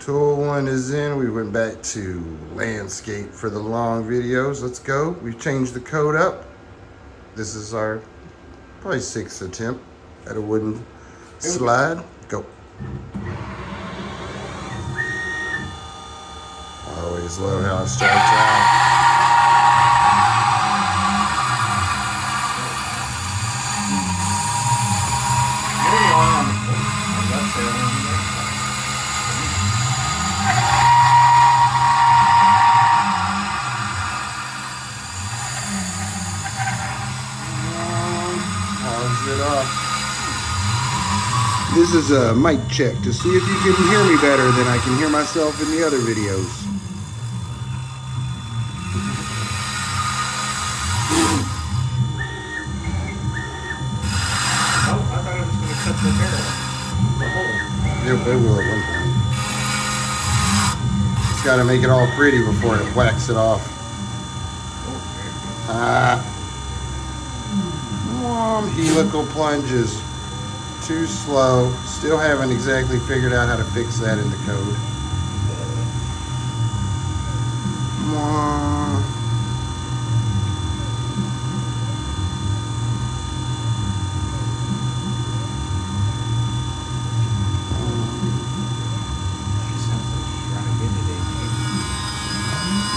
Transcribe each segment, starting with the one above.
Tool 1 is in. We went back to landscape for the long videos. Let's go. We've changed the code up. This is our probably 6th attempt at a wooden slide. Go. I always love how it starts out. It off. This is a mic check to see if you can hear me better than I can hear myself in the other videos. Oh, I thought it was going to cut the barrel. The hole. Yep, it will at one time. It's got to make it all pretty before it whacks it off. Helical plunges. Too slow. Still haven't exactly figured out how to fix that in the code.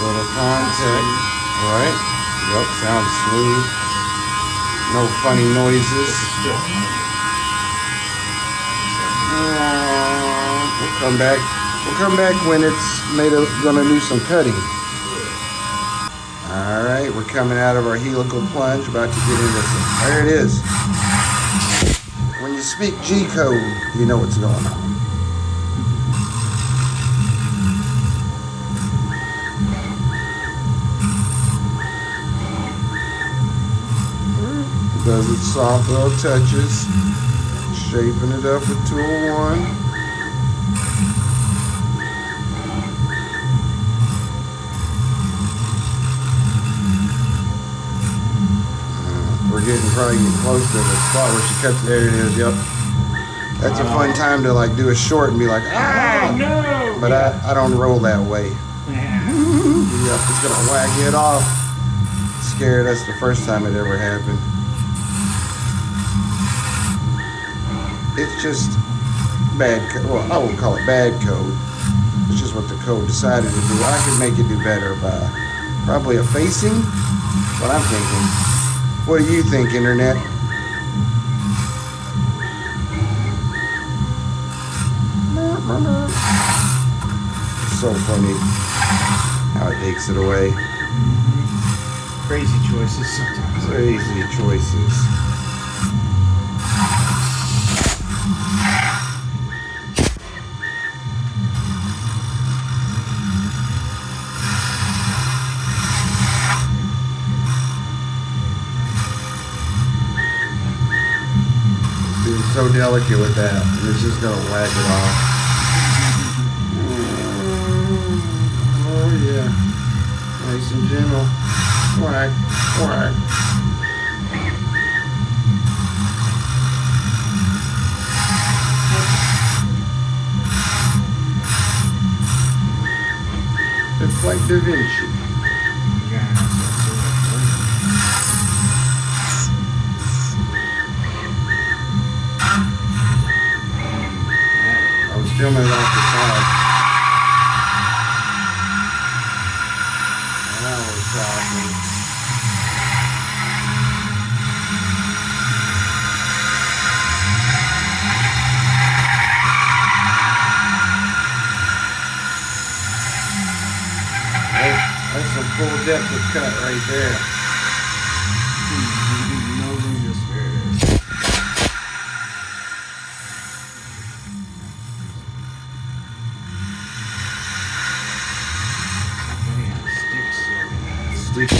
Little contact. Alright. Yep, sounds smooth. No funny noises. We'll come back. We'll come back when it's gonna do some cutting. All right, we're coming out of our helical plunge, about to get into some. There it is. When you speak G code, you know what's going on. Does its soft little touches, shaping it up with tool 1. We're probably getting close to the spot where she cuts. There it is. Yep. That's a fun time to like do a short and be like, ah! Oh, no! But I don't roll that way. Yep, it's gonna whack it off. Scared. That's the first time it ever happened. It's just bad code. Well, I won't call it bad code. It's just what the code decided to do. I could make it do better by probably a facing. That's what I'm thinking. What do you think, Internet? So funny how it takes it away. Crazy choices sometimes. Crazy choices. Being so delicate with that, it's just gonna whack it off. Oh yeah, nice and gentle. Whack, whack. It's like Da Vinci. I was filming it off the side. Now we're talking. That's some full depth of cut right there. Stick.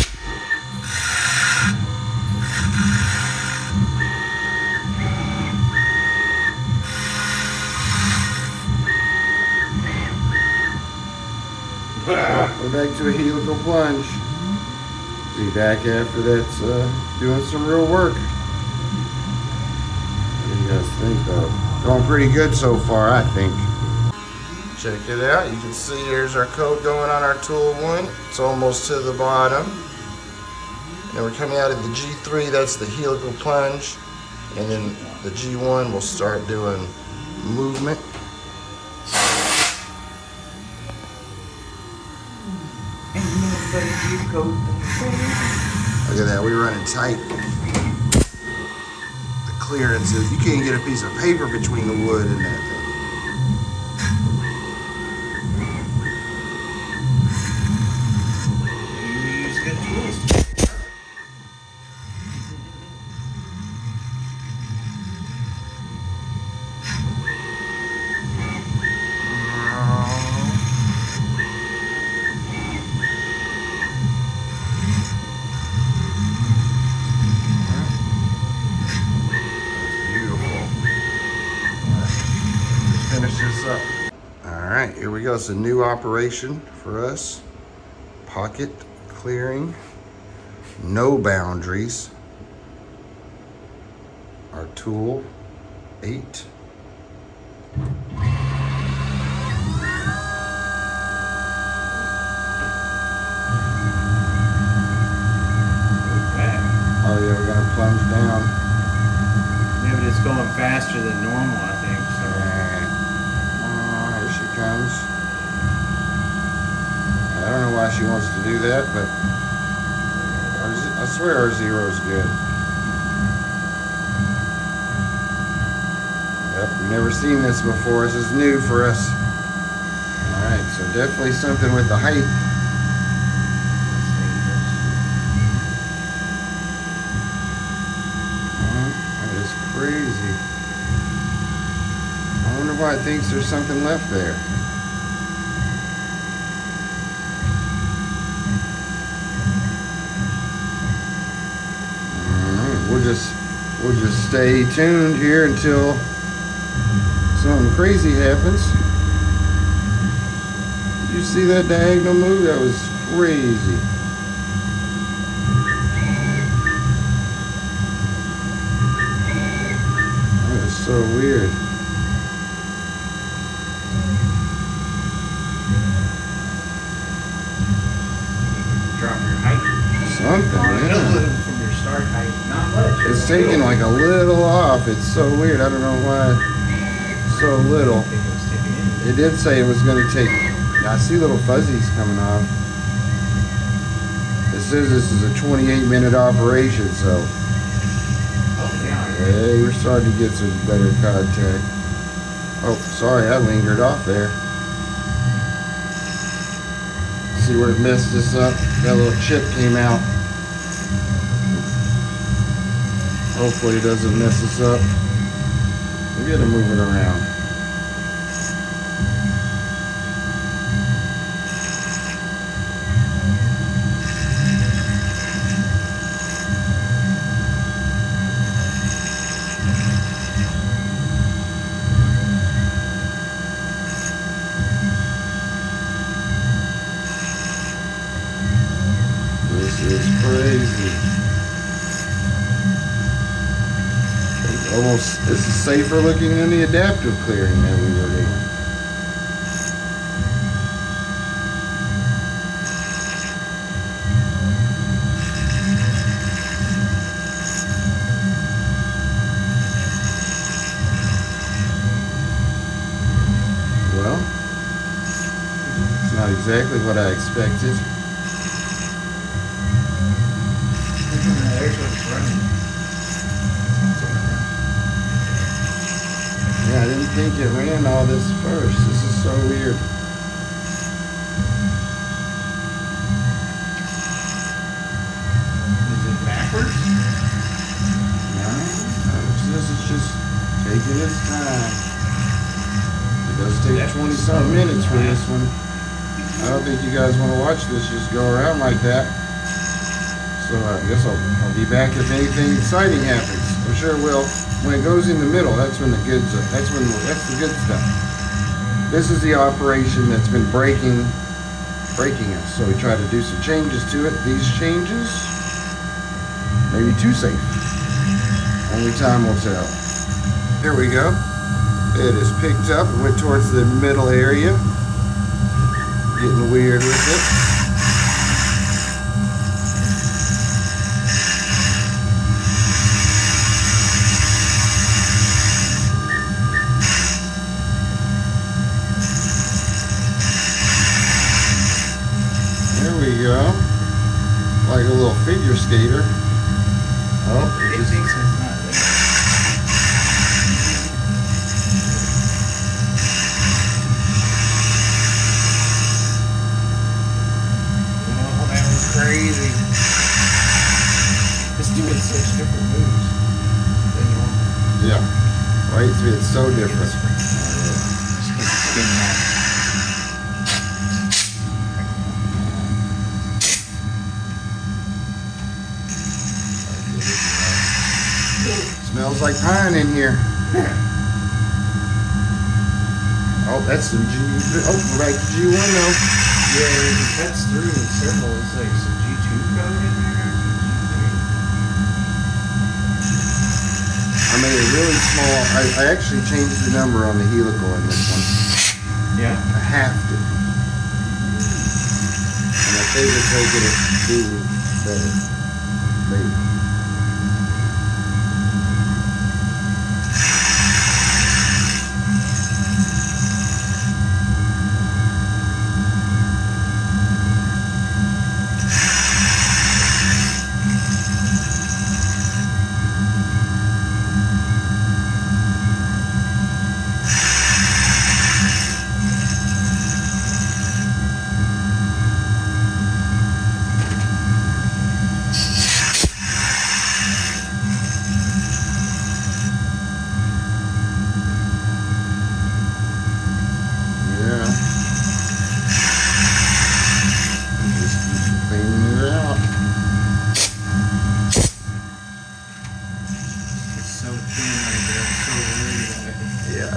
We're back to a helical plunge. Be back after that's doing some real work. What do you guys think though? Going pretty good so far, I think. Check it out. You can see here's our coat going on our tool 1. It's almost to the bottom. And we're coming out of the G3, that's the helical plunge. And then the G1 will start doing movement. Look at that, we're running tight. The clearance is, you can't get a piece of paper between the wood and that thing. You use good tools. Finish this up. All right, here we go. It's a new operation for us. Pocket clearing, no boundaries. Our tool 8. Oh yeah, we're gonna plunge down. Yeah, but it's going faster than normal, I think. So. Here she comes. I don't know why she wants to do that, but I swear our zero's good. Yep, we've never seen this before. This is new for us. Alright, so definitely something with the height. That is crazy. I wonder why it thinks there's something left there. Alright, we'll just stay tuned here until something crazy happens. Did you see that diagonal move? That was crazy. That is so weird. Drop your height. Something, A yeah. little from your start height. Not much. It's taking like a little off. It's so weird. I don't know why it's so little. I think it was taking in. It did say it was going to take. I see little fuzzies coming off. It says this is a 28-minute operation, so Oh, yeah. hey, we're starting to get some better contact. Oh, sorry, I lingered off there. See where it messed us up? That little chip came out. Hopefully it doesn't mess us up. We gotta move it around. This is crazy. Almost, this is safer looking than the adaptive clearing that we were doing. Well, it's not exactly what I expected. There's what's running. Yeah, I didn't think it ran all this first. This is so weird. Is it backwards? No, this is just taking its time. It does take That's 20-something minutes for this one. I don't think you guys want to watch this just go around like that. So I guess I'll be back if anything exciting happens. I'm sure it will. When it goes in the middle, that's when the good stuff. That's the good stuff. This is the operation that's been breaking us. So we try to do some changes to it. These changes may be too safe. Only time will tell. Here we go. It is picked up and went towards the middle area. Getting weird with it. There we go. Like a little figure skater. Oh, It thinks it's not there. Oh, that was crazy. It's doing such different moves than normal. yeah. Right? It's so different. Just keep spinning out. Smells like pine in here. Oh, that's some G. Oh, we're back to G1 though. Yeah, it cuts through several. It's like some G2 code in there. I made it really small. I actually changed the number on the helical in this one. Yeah. I halved it. And I figured they could do better. Maybe.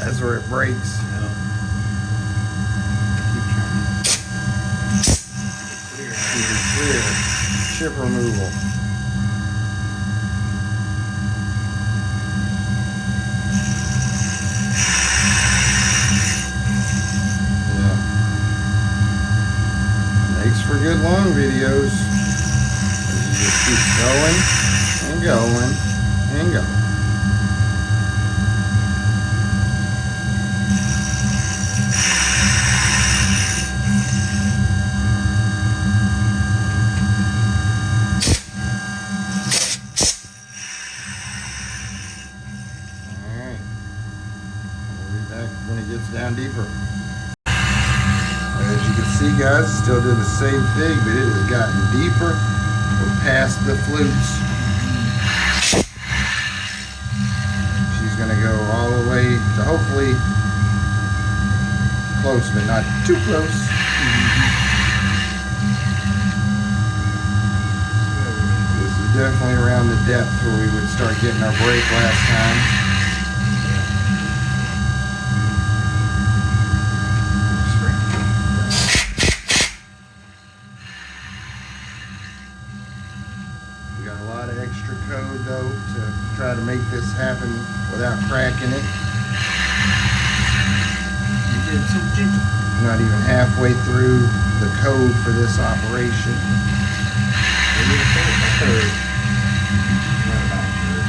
That's where it breaks. No. Keep trying. Clear. Keep it clear. Chip removal. Yeah. Makes for good long videos. You just keep going and going and going. When it gets down deeper. As you can see, guys, still doing the same thing, but it has gotten deeper. We're past the flutes. She's going to go all the way to hopefully close, but not too close. This is definitely around the depth where we would start getting our break last time. We got a lot of extra code though to try to make this happen without cracking it. You did so gentle. Not even halfway through the code for this operation. Maybe a third. Not about a third.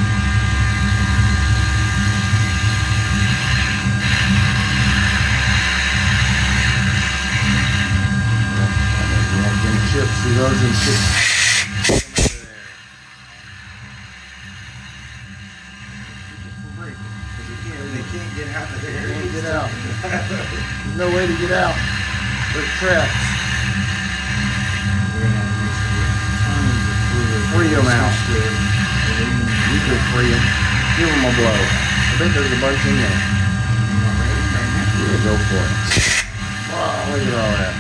I know you want them chips, see those in chips. They can't get out of there. Can't get out. There's no way to get out. They're trapped. We're gonna have to use tons of fluid. Free them out. Good. You could free them. Give them a blow. I think there's a bunch in there. Yeah, go for it. Wow, look at all that.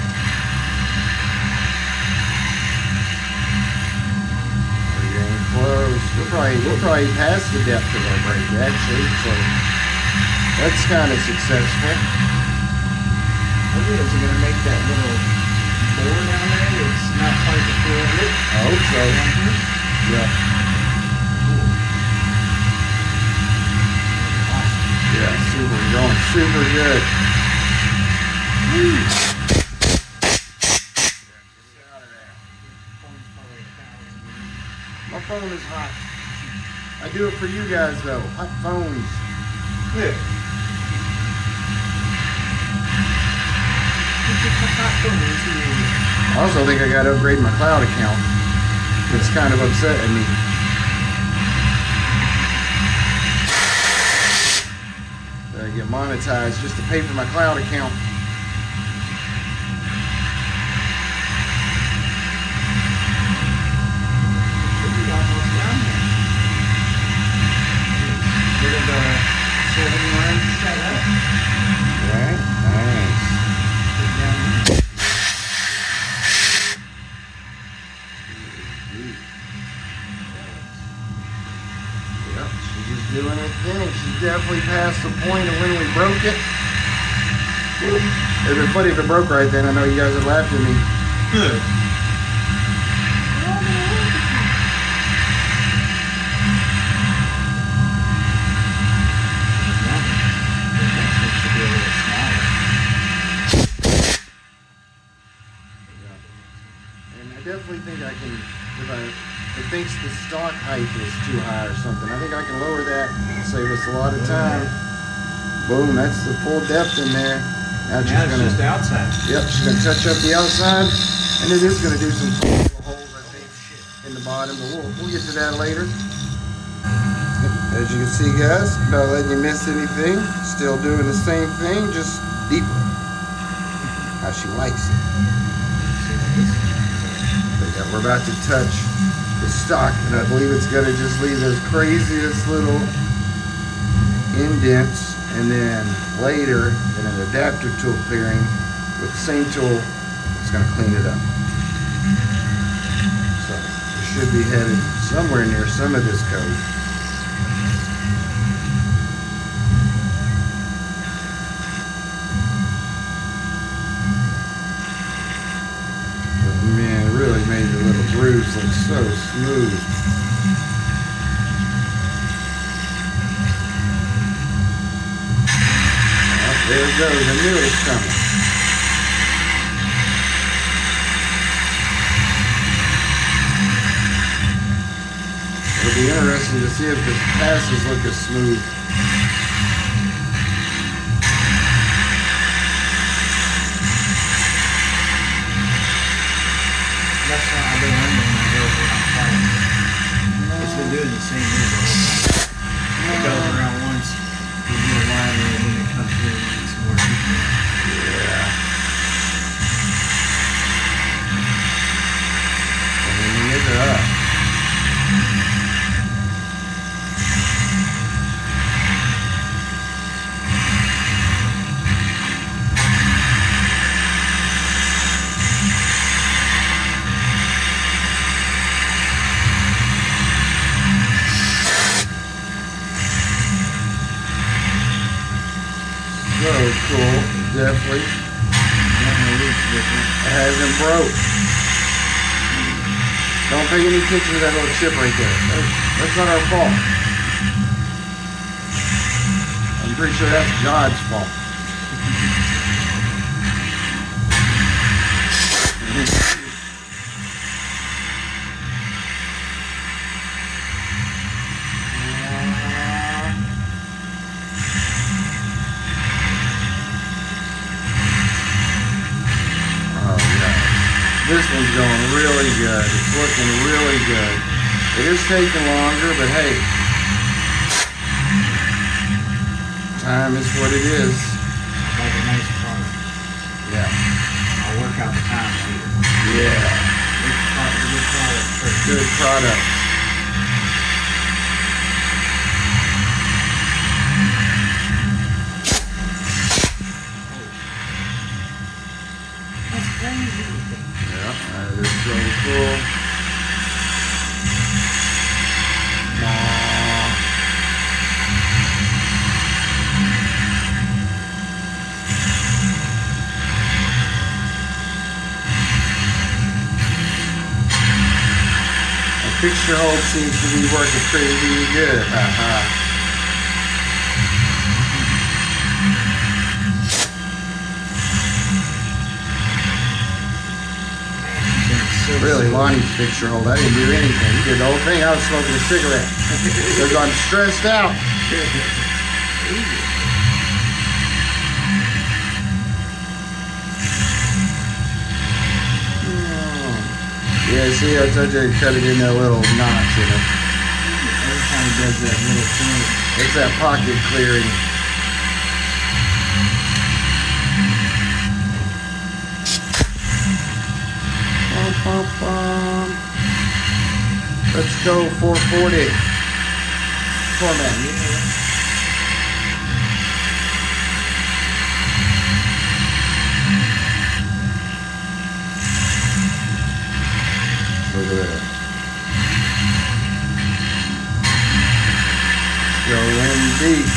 We're getting close. We're probably past the depth of our break actually, so that's kind of successful. Look at it. Is it gonna make that little bore down there? It's not quite the full width. I hope so. Yeah. Awesome. Yeah, super, going super good. Woo. My phone is hot. I do it for you guys though. Hot phones. Yeah. I also think I got to upgrade my cloud account. It's kind of upsetting me. I get monetized just to pay for my cloud account. Right? Nice. Yep, she's just doing her thing. She's definitely past the point of when we broke it. It'd been funny if it broke right then. I know you guys would laughed at me. I definitely think I can, if it thinks the stock height is too high or something, I think I can lower that and save us a lot of time. Boom, that's the full depth in there. Now she's gonna, just outside. Yep, she's gonna touch up the outside, and it is gonna do some holes, I think, in the bottom, but we'll get to that later. As you can see, guys, not letting you miss anything. Still doing the same thing, just deeper. How she likes it. But yeah, we're about to touch the stock, and I believe it's gonna just leave those craziest little indents, and then later in an adapter tool clearing with the same tool, it's gonna clean it up. So we should be headed somewhere near some of this code. Man, it really made the little grooves look so smooth. Oh, there it goes. I knew it was coming. It'll be interesting to see if the passes look as smooth. That's what I've been wondering when I go around playing. It's been doing the same move the whole time. It goes around once, you do a line, and then it comes through and it's more deeper. Yeah. Cleaning it up. So cool, definitely. It hasn't broke. Don't pay any attention to that little chip right there. That's not our fault. I'm pretty sure that's God's fault. This one's going really good. It's looking really good. It is taking longer, but hey, time is what it is. Like a nice product. Yeah. I'll work out the time later. Yeah. Good product first. Good product. That's crazy. Yeah, that is so cool. The fixture hold seems to be working pretty good. Haha. Really, Lonnie's fixed your hold. I didn't do anything. You did the whole thing. I was smoking a cigarette because I'm stressed out. Yeah, see, I told you to cut it in that little notch in it. Every time he does that little point. It's that pocket clearing. Bum, bum, bum. Let's go 440. TORMACH. Look at that. Go in deep.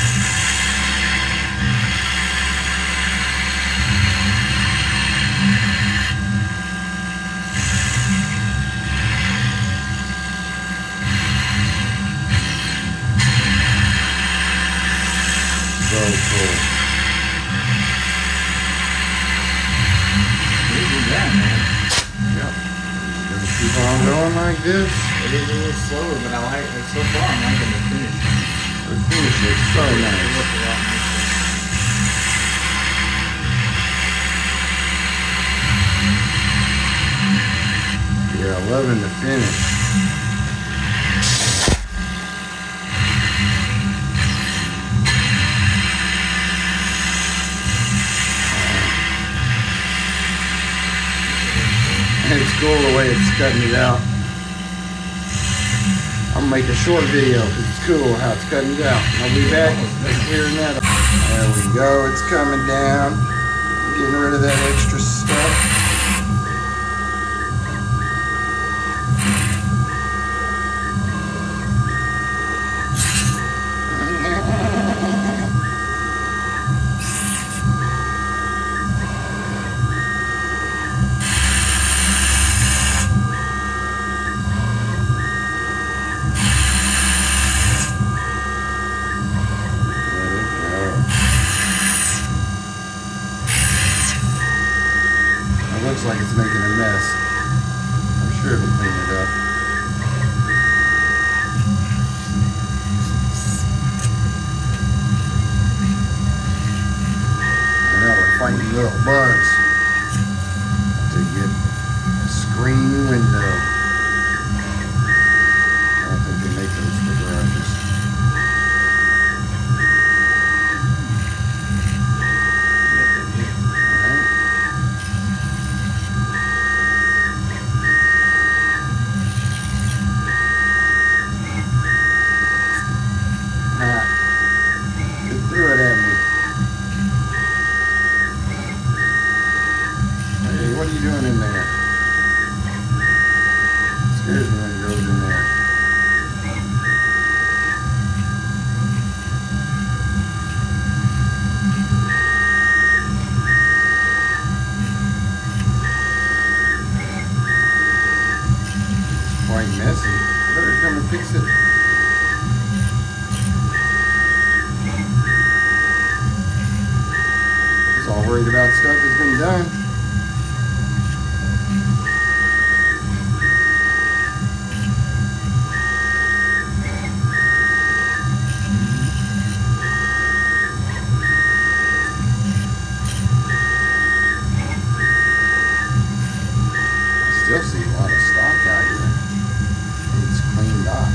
So cool. Look at that, man. Yep. Gonna keep on going like this. It is a little slower, but I like it so far. I'm liking the finish. The finish is so It nice. looks a lot nicer. Yeah, loving the finish. It's cool the way it's cutting it out. I'm gonna make a short video because it's cool how it's cutting it out. I'll be back clearing that up. There we go, it's coming down. Getting rid of that extra stuff. Looks like it's making a mess. I'm sure it'll clean it up. And now we're fighting little bugs to get a screen window. I don't think they make those for garages. Threw it at me. Hey, what are you doing in there? It scares me when it goes in there. It's quite messy. I better come and fix it. All worried about stuff that's been done. I still see a lot of stock out here. It's cleaned up.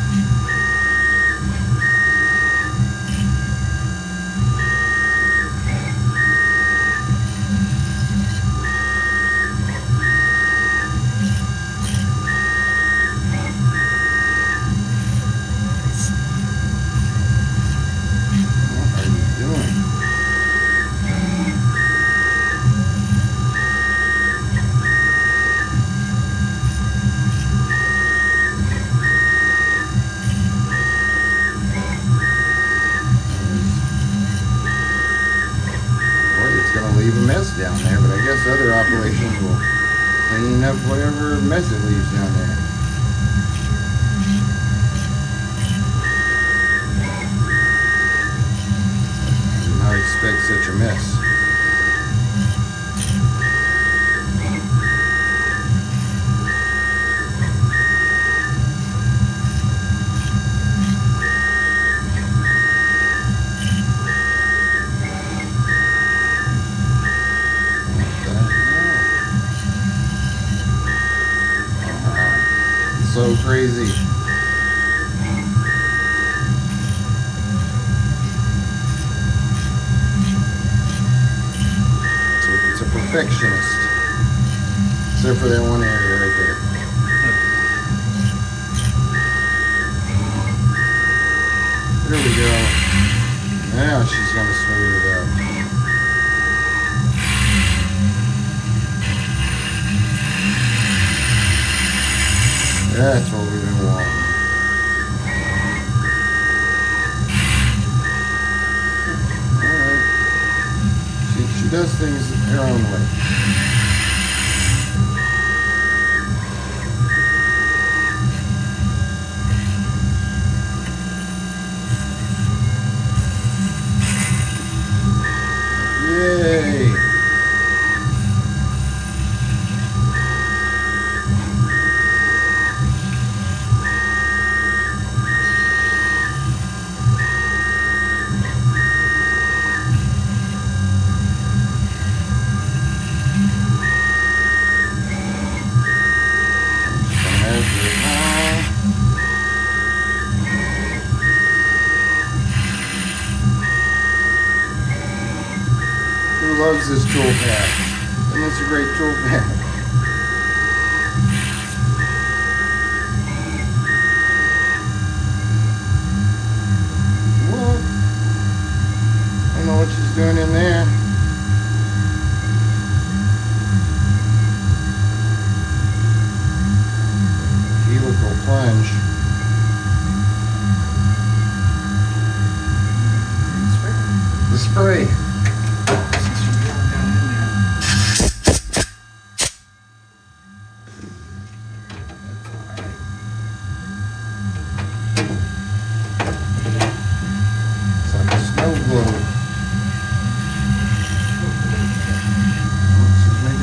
Leave a mess down there, but I guess other operations will clean up whatever mess it leaves down there. I did not expect such a mess. So crazy. It's a perfectionist. Except for that one area right there. There we go. Now she's gonna smooth it out. That's what we've been wanting. Alright. She does things her own way. Yay! Who loves this tool path? And it's a great tool path. What? I don't know what she's doing in there. Helical plunge. The spray.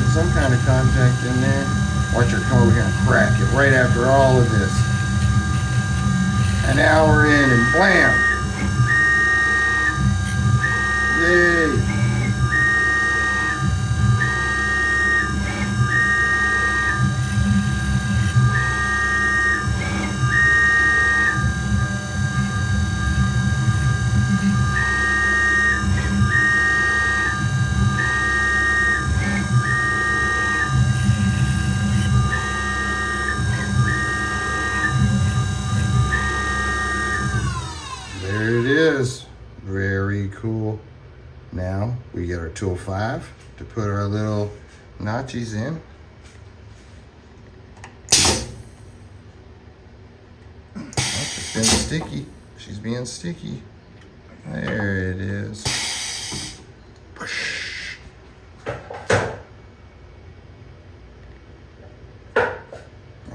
Some kind of contact in there. Watch her come over here and crack it right after all of this. An hour in and blam! Yay! There it is. Very cool. Now we get our tool 5 to put our little notches in. Oh, it's been sticky. She's being sticky. There it is.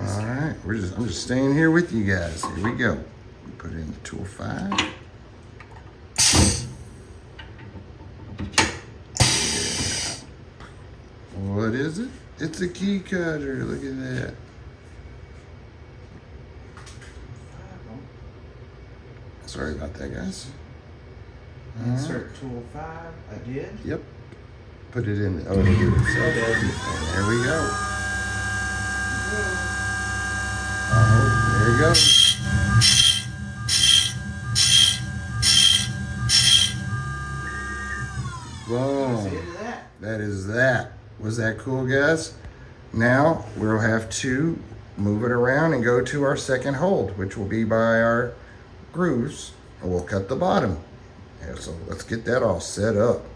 All right, I'm just staying here with you guys. Here we go. Put it in the tool 5. Yeah. What is it? It's a key cutter. Look at that. Sorry about that, guys. Insert tool 5. I did. Yep. Put it in. Oh, it did itself. And there we go. Oh, there it goes. Boom. That is that. Was that cool, guys? Now we'll have to move it around and go to our second hold, which will be by our grooves, and we'll cut the bottom. Yeah, so let's get that all set up.